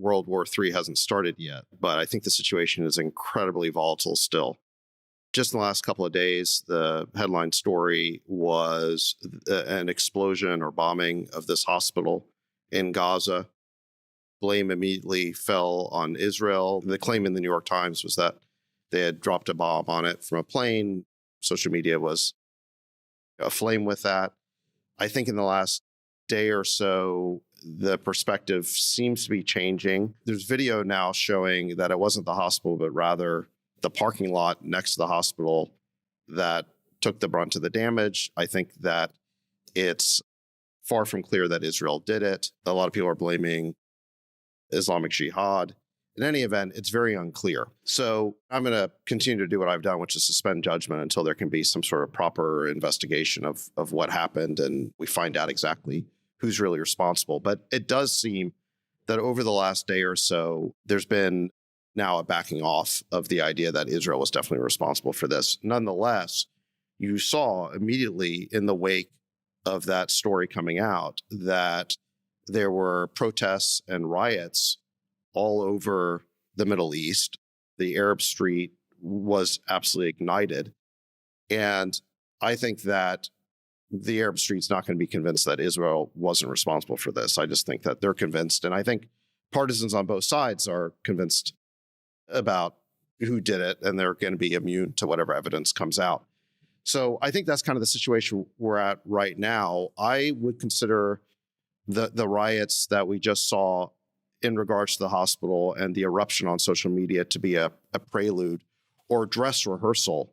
World War III hasn't started yet, but I think the situation is incredibly volatile still. Just in the last couple of days, the headline story was an explosion or bombing of this hospital in Gaza. Blame immediately fell on Israel. The claim in the New York Times was that they had dropped a bomb on it from a plane. Social media was aflame with that. I think in the last day or so, the perspective seems to be changing. There's video now showing that it wasn't the hospital, but rather the parking lot next to the hospital that took the brunt of the damage. I think that it's far from clear that Israel did it. A lot of people are blaming Islamic Jihad. In any event, it's very unclear. So I'm going to continue to do what I've done, which is suspend judgment until there can be some sort of proper investigation of what happened and we find out exactly who's really responsible. But it does seem that over the last day or so, there's been now a backing off of the idea that Israel was definitely responsible for this. Nonetheless, you saw immediately in the wake of that story coming out that there were protests and riots all over the Middle East. The Arab street was absolutely ignited. And I think that the Arab street's not going to be convinced that Israel wasn't responsible for this. I just think that they're convinced. And I think partisans on both sides are convinced about who did it, and they're going to be immune to whatever evidence comes out. So I think that's kind of the situation we're at right now. I would consider the riots that we just saw in regards to the hospital and the eruption on social media to be a prelude or dress rehearsal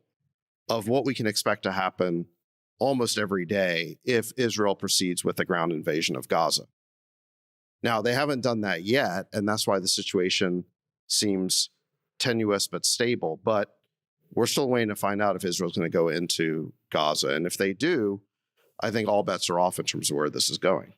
of what we can expect to happen almost every day if Israel proceeds with the ground invasion of Gaza. Now, they haven't done that yet, and that's why the situation seems tenuous but stable. But we're still waiting to find out if Israel's going to go into Gaza. And if they do, I think all bets are off in terms of where this is going.